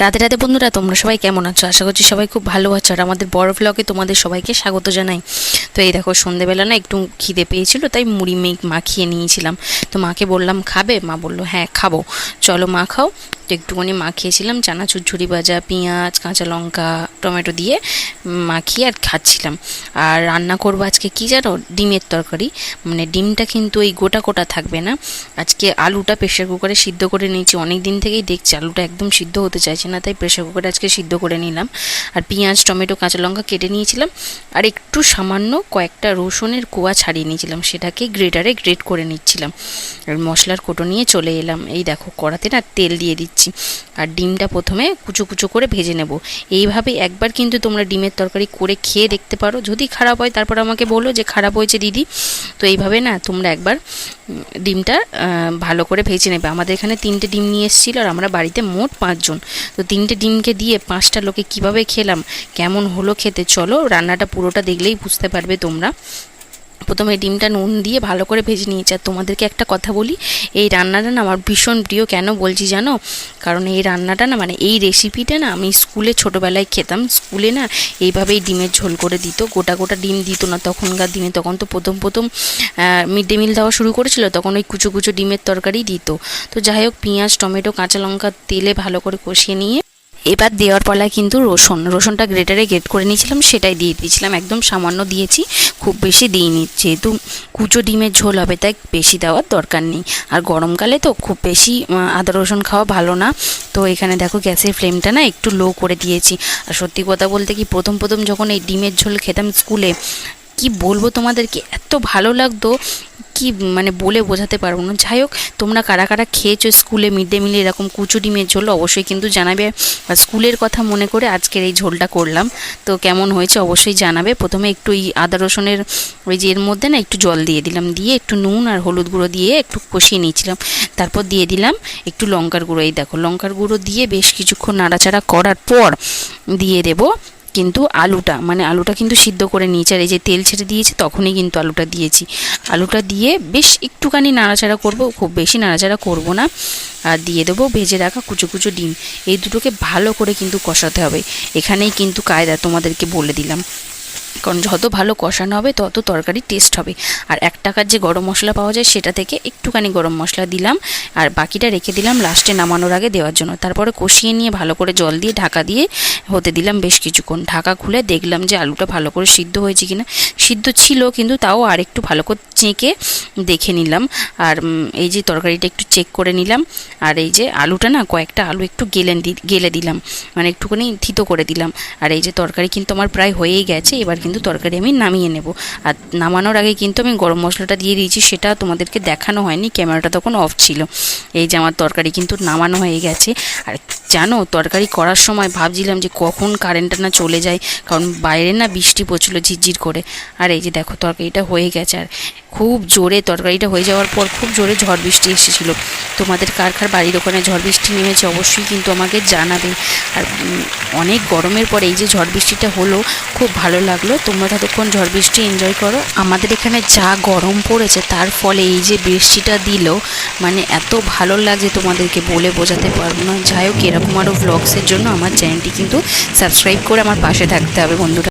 রাতে রাতে বন্ধুরা, তোমরা সবাই কেমন আছো? আশা করছি সবাই খুব ভালো আছো। আর আমাদের বড় ব্লগে তোমাদের সবাইকে স্বাগত জানাই। তো এই দেখো, সন্ধেবেলা না একটু খিদে পেয়েছিল, তাই মুড়ি মাখিয়ে নিয়েছিলাম। তো মাকে বললাম খাবে, মা বললো হ্যাঁ খাবো, চলো মা খাও। তো একটুখানি মাখিয়েছিলাম, চানাচুর, ঝুরি ভাজা, পেঁয়াজ, কাঁচা লঙ্কা, টমেটো দিয়ে মাখিয়ে আর খাচ্ছিলাম। আর রান্না করবো আজকে কি জানো, ডিমের তরকারি। মানে ডিমটা কিন্তু ওই গোটা গোটা থাকবে না। আজকে আলুটা প্রেশার কুকারে সিদ্ধ করে নিয়েছি। অনেক দিন থেকেই দেখছি আলুটা একদম সিদ্ধ হতে চাইছে না, তাই প্রেশার কুকারে আজকে সিদ্ধ করে নিলাম। আর পেঁয়াজ, টমেটো, কাঁচা লঙ্কা কেটে নিয়েছিলাম। আর একটু সামান্য কয়েকটা রসুনের কোয়া ছাড়িয়ে নিয়েছিলাম, সেটাকে গ্রেটারে গ্রেট করে নিচ্ছিলাম। আর মশলার কোটো নিয়ে চলে এলাম। এই দেখো, কড়াতে না তেল দিয়ে দিচ্ছি। আর ডিমটা প্রথমে কুচো কুচো করে ভেজে নেব। এইভাবে একবার কিন্তু তোমরা ডিমের তরকারি করে খেয়ে দেখতে পারো। যদি খারাপ হয় তারপর আমাকে বলো যে খারাপ হয়েছে দিদি। তো এইভাবে না তোমরা একবার ডিমটা ভালো করে ভেজে নেবে। আমাদের এখানে 3টে ডিম নিয়ে এসেছিলো, আর আমরা বাড়িতে মোট 5 জন। তো 3টে ডিমকে দিয়ে 5টা লোকে কিভাবে খেলাম, কেমন হলো খেতে, চলো রান্নাটা পুরোটা দেখলেই বুঝতে পারবে তোমরা। প্রথমে ডিমটা নুন দিয়ে ভালো করে ভেজে নিয়েছি। আর তোমাদেরকে একটা কথা বলি, এই রান্নাটা না আমার ভীষণ প্রিয়। কেন বলছি জানো? কারণ এই রান্নাটা না, মানে এই রেসিপিটা না আমি স্কুলে ছোটোবেলায় খেতাম। স্কুলে না এইভাবেই ডিমের ঝোল করে দিত, গোটা গোটা ডিম দিত না তখনকার দিনে। তখন তো প্রথম মিড ডে মিল দেওয়া শুরু করেছিল, তখন ওই কুচো কুচো ডিমের তরকারি দিত। তো যাই হোক, পেঁয়াজ, টমেটো, কাঁচা লঙ্কা তেলে ভালো করে কষিয়ে নিয়ে এবার দেওয়ার পালায় কিন্তু রসুনটা গ্রেটারে গ্রেট করে নিয়েছিলাম, সেটাই দিয়ে দিয়েছিলাম। একদম সামান্য দিয়েছি, খুব বেশি দিইনি। যেহেতু কুচো ডিমের ঝোল হবে তাই বেশি দেওয়ার দরকার নেই। আর গরমকালে তো খুব বেশি আদা রসুন খাওয়া ভালো না। তো এখানে দেখো গ্যাসের ফ্লেমটা না একটু লো করে দিয়েছি। আর সত্যি কথা বলতে কি, প্রথম যখন এই ডিমের ঝোল খেতাম স্কুলে, কি বলবো তোমাদেরকে, এত ভালো লাগতো কি মানে বলে বোঝাতে পারবো না। যাই হোক, তোমরা কারা কারা খেয়েছো স্কুলে মিড ডে মিলে এরকম কুচো ডিমের ঝোল, অবশ্যই কিন্তু জানাবে। আর স্কুলের কথা মনে করে আজকের এই ঝোলটা করলাম। তো কেমন হয়েছে অবশ্যই জানাবে। প্রথমে একটু এই আদা রসুনের ওই যে এর মধ্যে না একটু জল দিয়ে দিলাম, দিয়ে একটু নুন আর হলুদ গুঁড়ো দিয়ে একটু কষিয়ে নিয়েছিলাম। তারপর দিয়ে দিলাম একটু লঙ্কার গুঁড়ো। এই দেখো, লঙ্কার গুঁড়ো দিয়ে বেশ কিছুক্ষণ নাড়াচাড়া করার পর দিয়ে দেবো কিন্তু আলুটা কিন্তু সিদ্ধ করে নিয়েছি। আর এই যে তেল ছেড়ে দিয়েছি তখনই কিন্তু আলুটা দিয়েছি। আলুটা দিয়ে বেশ একটুখানি নাড়াচাড়া করব, খুব বেশি নাড়াচাড়া করব না। আর দিয়ে দেবো ভেজে রাখা কুচো কুচো ডিম। এই দুটোকে ভালো করে কিন্তু কষাতে হবে। এখানেই কিন্তু কায়দা, তোমাদেরকে বলে দিলাম। কারণ যত ভালো কষানো হবে তত তরকারি টেস্ট হবে। আর 1 টাকার যে গরম মশলা পাওয়া যায় সেটা থেকে একটুখানি গরম মশলা দিলাম, আর বাকিটা রেখে দিলাম লাস্টে নামানোর আগে দেওয়ার জন্য। তারপরে কষিয়ে নিয়ে ভালো করে জল দিয়ে ঢাকা দিয়ে হতে দিলাম বেশ কিছুক্ষণ। ঢাকা খুলে দেখলাম যে আলুটা ভালো করে সিদ্ধ হয়েছে কিনা। সিদ্ধ ছিল, কিন্তু তাও আর একটু ভালো করে চেঁকে দেখে নিলাম। আর এই যে তরকারিটা একটু চেক করে নিলাম। আর এই যে আলুটা না, কয়েকটা আলু একটু গেলে দিলাম, মানে একটুখানি থিতো করে দিলাম। আর এই যে তরকারি কিন্তু আমার প্রায় হয়েই গেছে। এবার কিন্তু তরকারি আমি নামিয়ে নেব। আর নামানোর আগে কিন্তু আমি গরম মশলাটা দিয়ে দিয়েছি, সেটা তোমাদেরকে দেখানো হয়নি, ক্যামেরাটা তখন অফ ছিল। এই যে আমার তরকারি কিন্তু নামানো হয়ে গেছে। আর জানো, তরকারি করার সময় ভাবছিলাম যে কখন কারেন্টটা না চলে যায়, কারণ বাইরে না বৃষ্টি পড়ছিল ঝিরঝির করে। আর এই যে দেখো, তরকারিটা হয়ে গেছে। আর খুব জোরে তরকারিটা হয়ে যাওয়ার পর খুব জোরে ঝড় বৃষ্টি এসেছিলো। তোমাদের কার বাড়ির ওখানে ঝড় বৃষ্টি নেমেছে অবশ্যই কিন্তু আমাকে জানাবে। আর অনেক গরমের পরে এই যে ঝড় বৃষ্টিটা হলো, খুব ভালো লাগলো। তোমরা ততক্ষণ ঝড় বৃষ্টি এনজয় করো। আমাদের এখানে যা গরম পড়েছে তার ফলে এই যে বৃষ্টিটা দিল, মানে এত ভালো লাগছে তোমাদেরকে বলে বোঝাতে পারবো না। যাই হোক, এরকম আরও ভ্লগসের জন্য আমার চ্যানেলটি কিন্তু সাবস্ক্রাইব করে আমার পাশে থাকতে হবে বন্ধুরা।